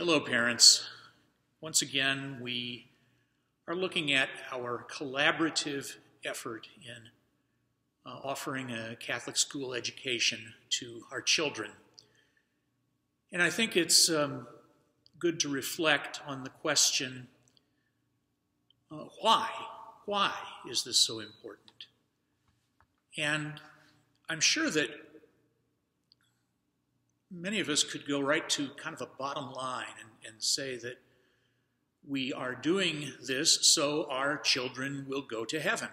Hello, parents. Once again, we are looking at our collaborative effort in offering a Catholic school education to our children. And I think it's good to reflect on the question, why? Why is this so important? And I'm sure that many of us could go right to kind of a bottom line and say that we are doing this so our children will go to heaven.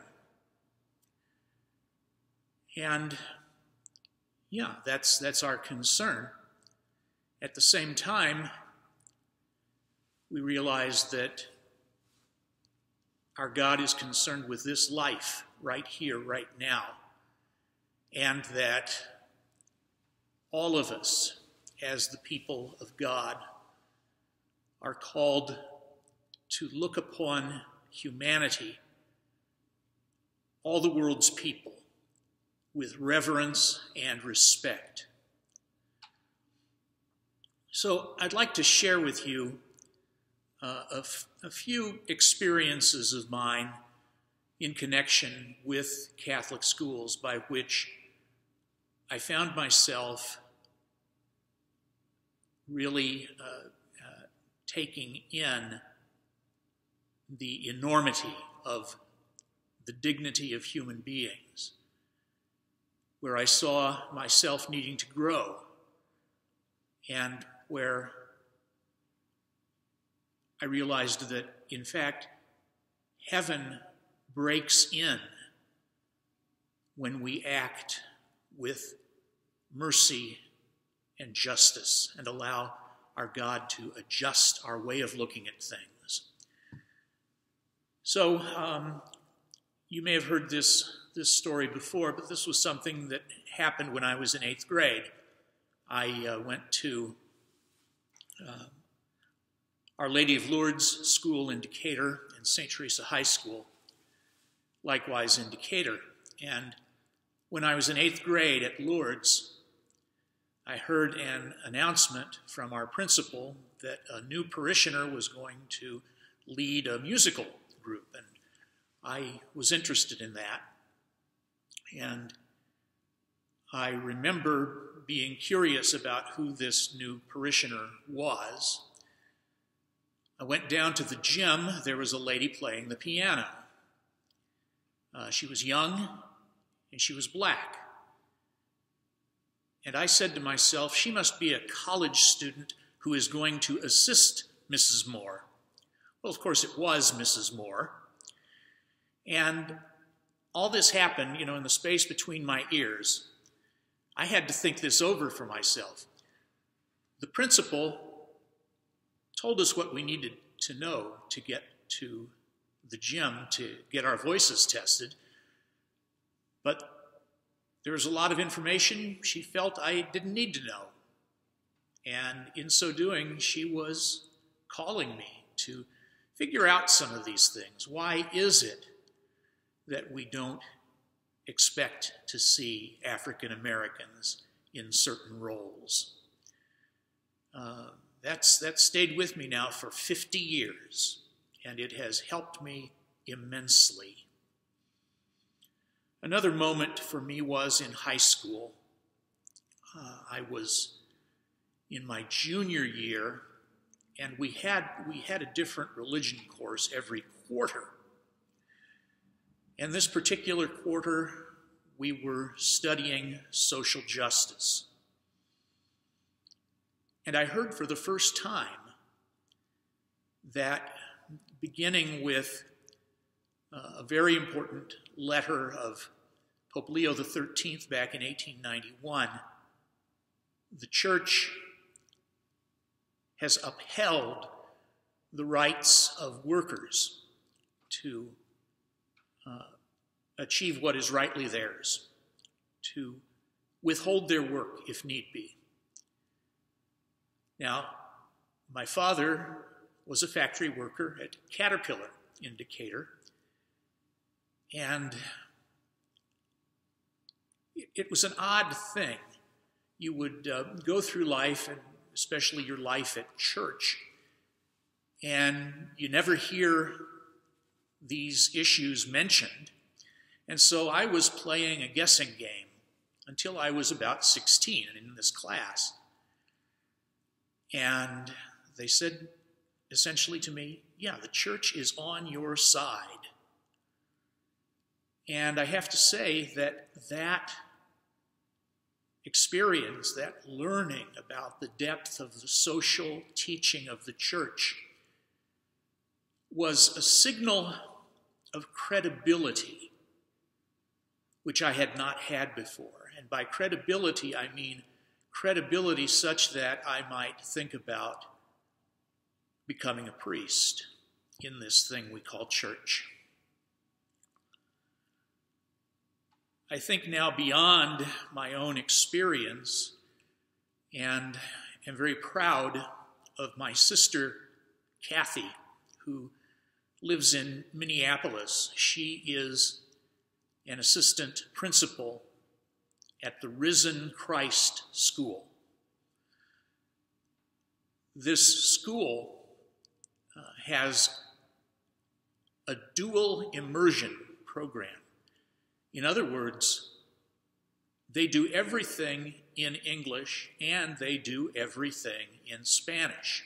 And yeah, that's our concern. At the same time, we realize that our God is concerned with this life right here, right now, and that all of us, as the people of God, are called to look upon humanity, all the world's people, with reverence and respect. So I'd like to share with you a few experiences of mine in connection with Catholic schools by which I found myself really taking in the enormity of the dignity of human beings, where I saw myself needing to grow, and where I realized that, in fact, heaven breaks in when we act with mercy and justice and allow our God to adjust our way of looking at things. So you may have heard this story before, but this was something that happened when I was in 8th grade. I went to Our Lady of Lourdes School in Decatur and St. Teresa High School, likewise in Decatur. And when I was in 8th grade at Lourdes, I heard an announcement from our principal that a new parishioner was going to lead a musical group, and I was interested in that. And I remember being curious about who this new parishioner was. I went down to the gym. There was a lady playing the piano. She was young, and she was black. And I said to myself, she must be a college student who is going to assist Mrs. Moore. Well, of course, it was Mrs. Moore. And all this happened, in the space between my ears. I had to think this over for myself. The principal told us what we needed to know to get to the gym to get our voices tested. But there was a lot of information she felt I didn't need to know. And in so doing, she was calling me to figure out some of these things. Why is it that we don't expect to see African Americans in certain roles? That's stayed with me now for 50 years, and it has helped me immensely. Another moment for me was in high school. I was in my junior year, and we had a different religion course every quarter. And this particular quarter, we were studying social justice. And I heard for the first time that, beginning with a very important letter of Pope Leo XIII back in 1891, the Church has upheld the rights of workers to achieve what is rightly theirs, to withhold their work if need be. Now, my father was a factory worker at Caterpillar in Decatur, and it was an odd thing. You would go through life and especially your life at church, and you never hear these issues mentioned. And so I was playing a guessing game until I was about 16 in this class. And they said essentially to me, yeah, the church is on your side. And I have to say that that experience, that learning about the depth of the social teaching of the church, was a signal of credibility, which I had not had before. And by credibility, I mean credibility such that I might think about becoming a priest in this thing we call church. I think now beyond my own experience, and am very proud of my sister, Kathy, who lives in Minneapolis. She is an assistant principal at the Risen Christ School. This school has a dual immersion program. In other words, they do everything in English and they do everything in Spanish.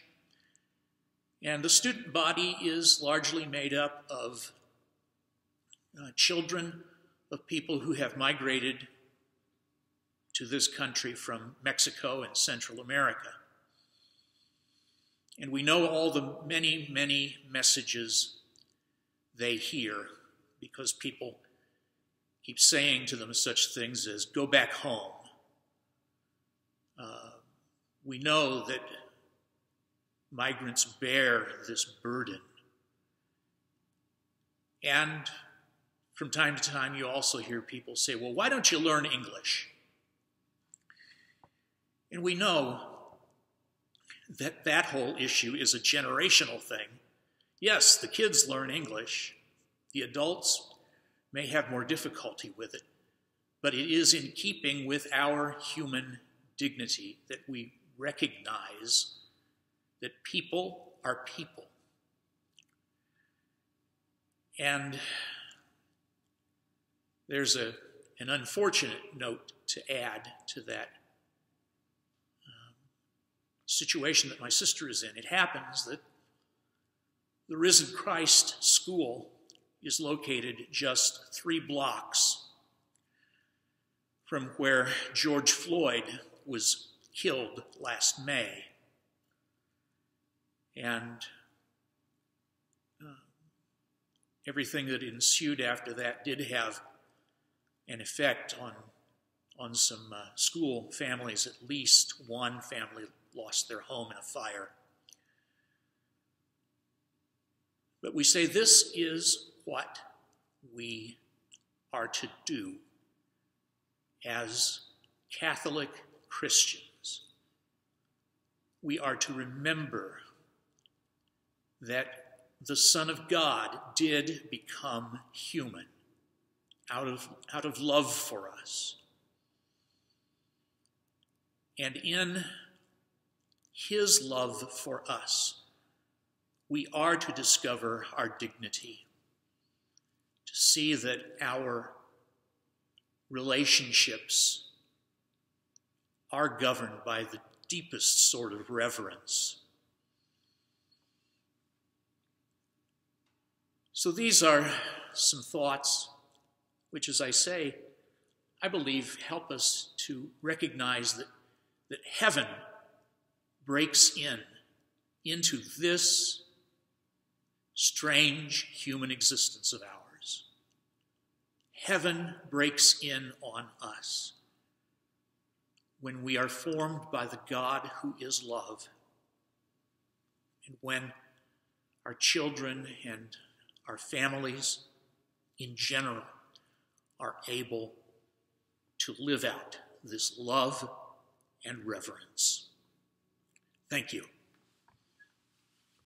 And the student body is largely made up of children of people who have migrated to this country from Mexico and Central America. And we know all the many, many messages they hear because people keep saying to them such things as, go back home. We know that migrants bear this burden. And from time to time, you also hear people say, well, why don't you learn English? And we know that that whole issue is a generational thing. Yes, the kids learn English. The adults may have more difficulty with it, but it is in keeping with our human dignity that we recognize that people are people. And there's an unfortunate note to add to that situation that my sister is in. It happens that the Risen Christ School is located just 3 blocks from where George Floyd was killed last May. And everything that ensued after that did have an effect on some school families. At least one family lost their home in a fire. But we say this is what we are to do as Catholic Christians. We are to remember that the Son of God did become human out of love for us. And in his love for us, we are to discover our dignity, to see that our relationships are governed by the deepest sort of reverence. So these are some thoughts which, as I say, I believe help us to recognize that heaven breaks into this strange human existence of ours. Heaven breaks in on us when we are formed by the God who is love, and when our children and our families in general are able to live out this love and reverence. Thank you.